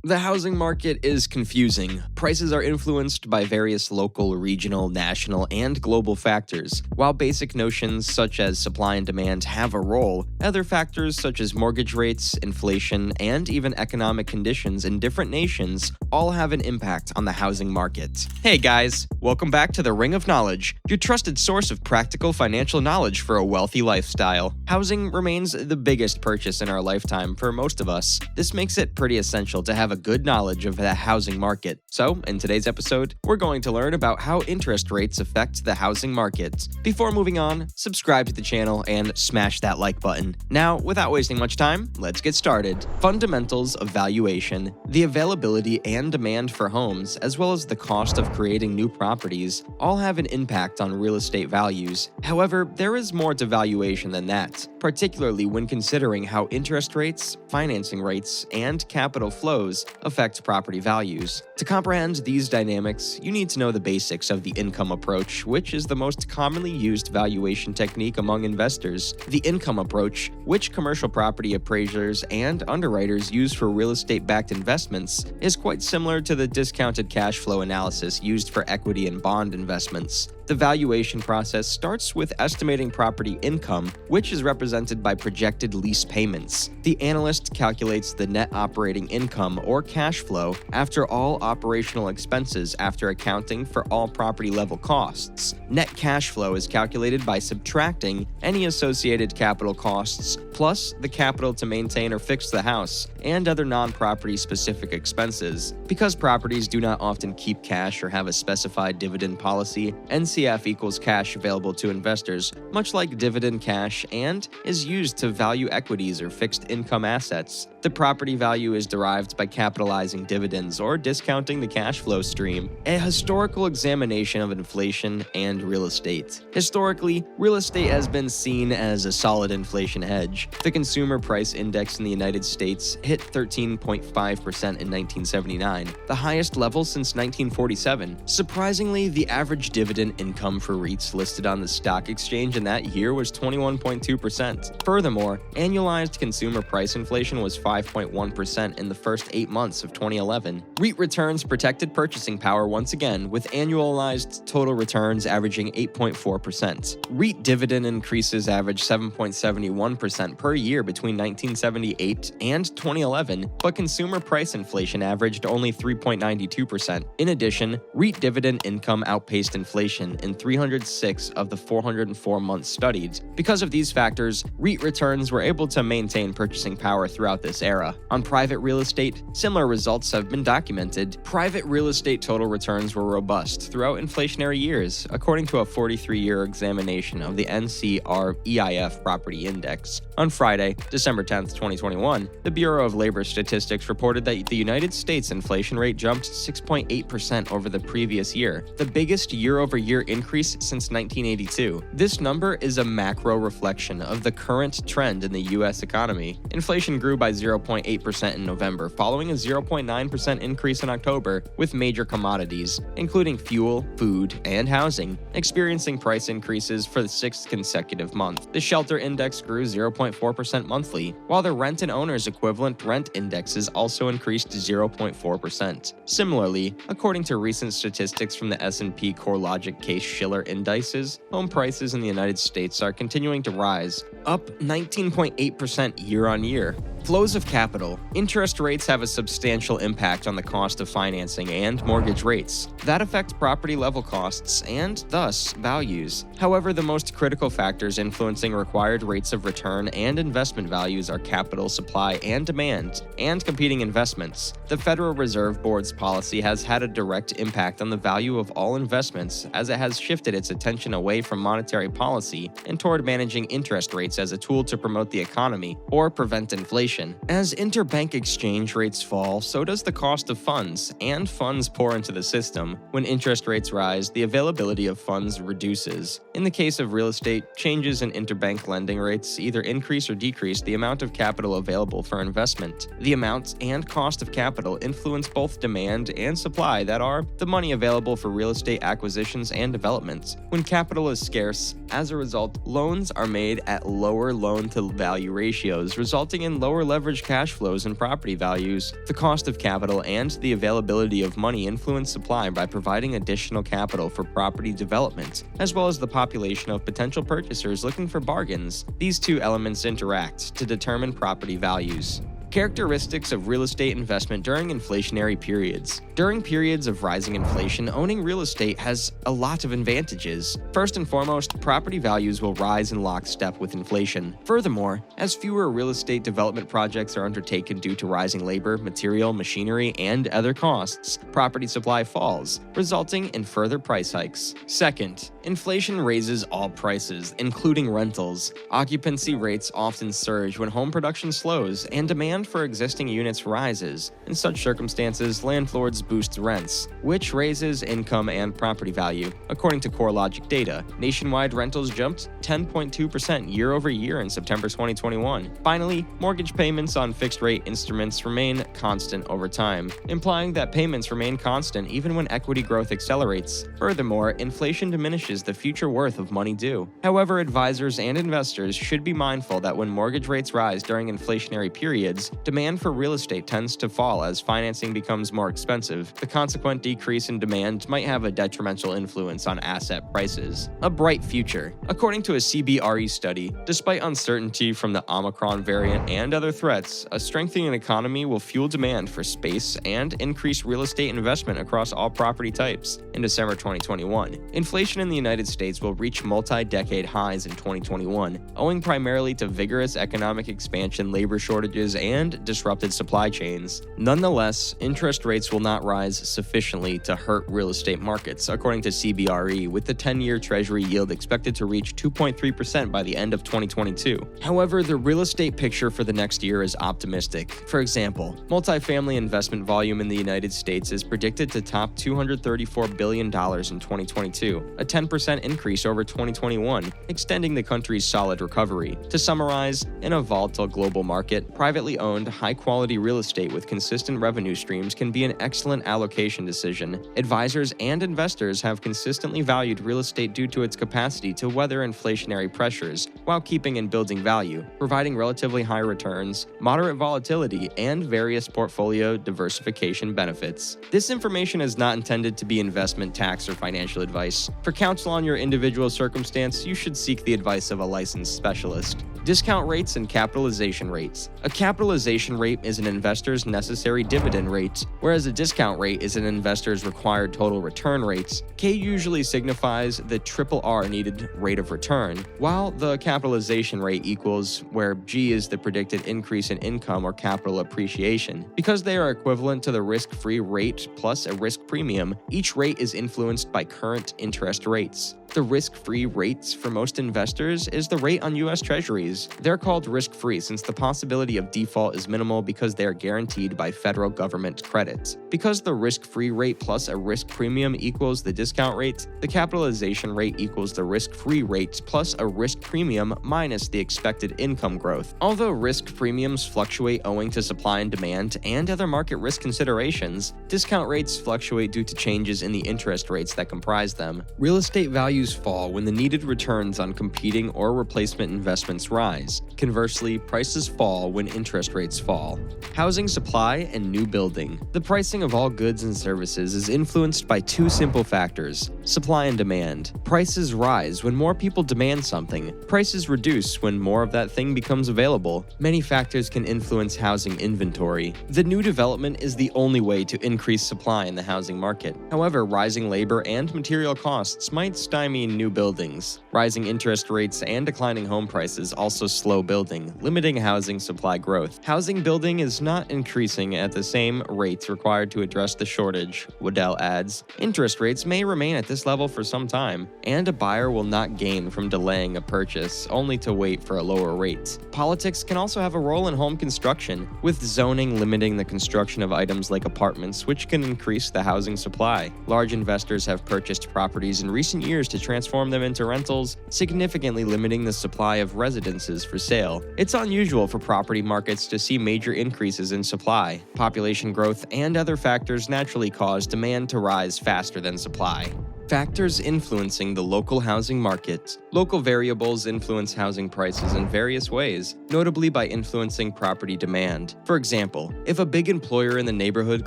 The housing market is confusing. Prices are influenced by various local, regional, national, and global factors. While basic notions such as supply and demand have a role, other factors such as mortgage rates, inflation, and even economic conditions in different nations all have an impact on the housing market. Hey guys, welcome back to the Ring of Knowledge, your trusted source of practical financial knowledge for a wealthy lifestyle. Housing remains the biggest purchase in our lifetime for most of us. This makes it pretty essential to have a good knowledge of the housing market. So, in today's episode, we're going to learn about how interest rates affect the housing market. Before moving on, subscribe to the channel and smash that like button. Now, without wasting much time, let's get started. Fundamentals of valuation. The availability and demand for homes, as well as the cost of creating new properties, all have an impact on real estate values. However, there is more to valuation than that, particularly when considering how interest rates, financing rates, and capital flows affect property values. To comprehend these dynamics, you need to know the basics of the income approach, which is the most commonly used valuation technique among investors. The income approach, which commercial property appraisers and underwriters use for real estate-backed investments, is quite similar to the discounted cash flow analysis used for equity and bond investments. The valuation process starts with estimating property income, which is represented by projected lease payments. The analyst calculates the net operating income or cash flow after all operational expenses after accounting for all property-level costs. Net cash flow is calculated by subtracting any associated capital costs plus the capital to maintain or fix the house and other non-property specific expenses. Because properties do not often keep cash or have a specified dividend policy, NCF equals cash available to investors, much like dividend cash, and is used to value equities or fixed income assets. The property value is derived by capitalizing dividends or discounting the cash flow stream. A historical examination of inflation and real estate. Historically, real estate has been seen as a solid inflation hedge. The Consumer Price Index in the United States hit 13.5% in 1979, the highest level since 1947. Surprisingly, the average dividend income for REITs listed on the stock exchange in that year was 21.2%. Furthermore, annualized consumer price inflation was 5.1% in the first 8 months of 2011. REIT returns protected purchasing power once again, with annualized total returns averaging 8.4%. REIT dividend increases averaged 7.71% per year between 1978 and 2011, but consumer price inflation averaged only 3.92%. In addition, REIT dividend income outpaced inflation in 306 of the 404 months studied. Because of these factors, REIT returns were able to maintain purchasing power throughout this era. On private real estate, similar results have been documented. Private real estate total returns were robust throughout inflationary years, according to a 43-year examination of the NCR-EIF Property Index. On Friday, December 10, 2021, the Bureau of Labor Statistics reported that the United States inflation rate jumped 6.8% over the previous year, the biggest year-over-year increase since 1982. This number is a macro reflection of the current trend in the U.S. economy. Inflation grew by 0.8% in November, following a 0.9% increase in October, with major commodities, including fuel, food, and housing, experiencing price increases for the sixth consecutive month. The shelter index grew 0.4% monthly, while the rent and owner's equivalent rent indexes also increased 0.4%. Similarly, according to recent statistics from the S&P CoreLogic Case-Shiller indices, home prices in the United States are continuing to rise, up 19.8% year-on-year. Flows of capital. Interest rates have a substantial impact on the cost of financing and mortgage rates that affect property-level costs and, thus, values. However, the most critical factors influencing required rates of return and investment values are capital supply and demand, and competing investments. The Federal Reserve Board's policy has had a direct impact on the value of all investments, as it has shifted its attention away from monetary policy and toward managing interest rates as a tool to promote the economy or prevent inflation. As interbank exchange rates fall, so does the cost of funds, and funds pour into the system. When interest rates rise, the availability of funds reduces. In the case of real estate, changes in interbank lending rates either increase or decrease the amount of capital available for investment. The amount and cost of capital influence both demand and supply, that are, the money available for real estate acquisitions and development. When capital is scarce, as a result, loans are made at lower loan-to-value ratios, resulting in lower lower leverage cash flows and property values. The cost of capital and the availability of money influence supply by providing additional capital for property development, as well as the population of potential purchasers looking for bargains. These two elements interact to determine property values. Characteristics of real estate investment during inflationary periods. During periods of rising inflation, owning real estate has a lot of advantages. First and foremost, property values will rise in lockstep with inflation. Furthermore, as fewer real estate development projects are undertaken due to rising labor, material, machinery, and other costs, property supply falls, resulting in further price hikes. Second, inflation raises all prices, including rentals. Occupancy rates often surge when home production slows and demand for existing units rises. In such circumstances, landlords boost rents, which raises income and property value. According to CoreLogic data, nationwide rentals jumped 10.2% year over year in September 2021. Finally, mortgage payments on fixed-rate instruments remain constant over time, implying that payments remain constant even when equity growth accelerates. Furthermore, inflation diminishes the future worth of money due. However, advisors and investors should be mindful that when mortgage rates rise during inflationary periods, demand for real estate tends to fall as financing becomes more expensive. The consequent decrease in demand might have a detrimental influence on asset prices. A bright future. According to a CBRE study, despite uncertainty from the Omicron variant and other threats, a strengthening economy will fuel demand for space and increase real estate investment across all property types. In December 2021, inflation in the United States will reach multi-decade highs in 2021, owing primarily to vigorous economic expansion, labor shortages, and disrupted supply chains. Nonetheless, interest rates will not rise sufficiently to hurt real estate markets, according to CBRE, with the 10-year Treasury yield expected to reach 2.3% by the end of 2022. However, the real estate picture for the next year is optimistic. For example, multifamily investment volume in the United States is predicted to top $234 billion in 2022, a 10% increase over 2021, extending the country's solid recovery. To summarize, in a volatile global market, privately owned, high-quality real estate with consistent revenue streams can be an excellent allocation decision. Advisors and investors have consistently valued real estate due to its capacity to weather inflationary pressures while keeping and building value, providing relatively high returns, moderate volatility, and various portfolio diversification benefits. This information is not intended to be investment, tax, or financial advice. For counsel on your individual circumstance, you should seek the advice of a licensed specialist. Discount rates and capitalization rates. A capitalization rate is an investor's necessary dividend rate, whereas a discount rate is an investor's required total return rate. K usually signifies the RRR needed rate of return, while the capitalization rate equals where G is the predicted increase in income or capital appreciation. Because they are equivalent to the risk-free rate plus a risk premium, each rate is influenced by current interest rates. The risk-free rates for most investors is the rate on U.S. Treasuries. They're called risk-free since the possibility of default is minimal because they are guaranteed by federal government credit. Because the risk-free rate plus a risk premium equals the discount rate, the capitalization rate equals the risk-free rate plus a risk premium minus the expected income growth. Although risk premiums fluctuate owing to supply and demand and other market risk considerations, discount rates fluctuate due to changes in the interest rates that comprise them. Real estate values fall when the needed returns on competing or replacement investments rise. Conversely, prices fall when interest rates fall. Housing supply and new building. The pricing of all goods and services is influenced by two simple factors: supply and demand. Prices rise when more people demand something. Prices reduce when more of that thing becomes available. Many factors can influence housing inventory. The new development is the only way to increase supply in the housing market. However, rising labor and material costs might stymie new buildings. Rising interest rates and declining home prices also slow building, limiting housing supply growth. Housing building is not increasing at the same rates required to address the shortage, Waddell adds. Interest rates may remain at this level for some time, and a buyer will not gain from delaying a purchase, only to wait for a lower rate. Politics can also have a role in home construction, with zoning limiting the construction of items like apartments, which can increase the housing supply. Large investors have purchased properties in recent years to transform them into rentals, significantly limiting the supply of residences for sale. It's unusual for property markets to see major increases in supply. Population growth and other factors naturally cause demand to rise faster than supply. Factors influencing the local housing market. Local variables influence housing prices in various ways, notably by influencing property demand. For example, if a big employer in the neighborhood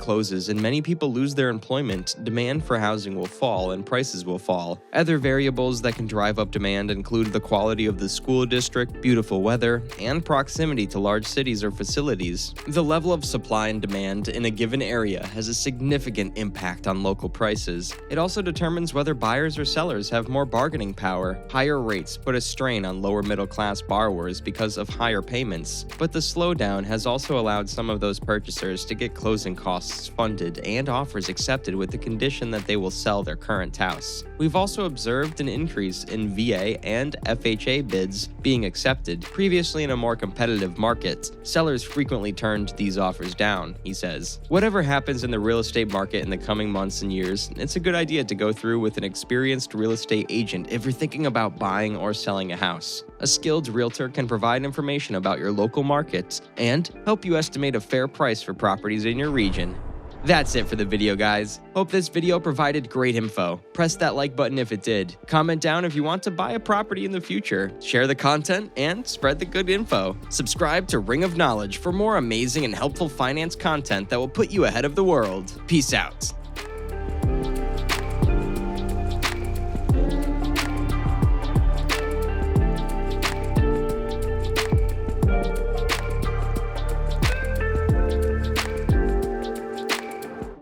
closes and many people lose their employment, demand for housing will fall and prices will fall. Other variables that can drive up demand include the quality of the school district, beautiful weather, and proximity to large cities or facilities. The level of supply and demand in a given area has a significant impact on local prices. It also determines whether buyers or sellers have more bargaining power. Higher rates put a strain on lower middle-class borrowers because of higher payments, but the slowdown has also allowed some of those purchasers to get closing costs funded and offers accepted with the condition that they will sell their current house. We've also observed an increase in VA and FHA bids being accepted. Previously in a more competitive market, sellers frequently turned these offers down, he says. Whatever happens in the real estate market in the coming months and years, it's a good idea to go through with an experienced real estate agent if you're thinking about buying or selling a house. A skilled realtor can provide information about your local markets and help you estimate a fair price for properties in your region. That's it for the video, guys. Hope this video provided great info. Press that like button if it did. Comment down if you want to buy a property in the future. Share the content and spread the good info. Subscribe to Ring of Knowledge for more amazing and helpful finance content that will put you ahead of the world. Peace out.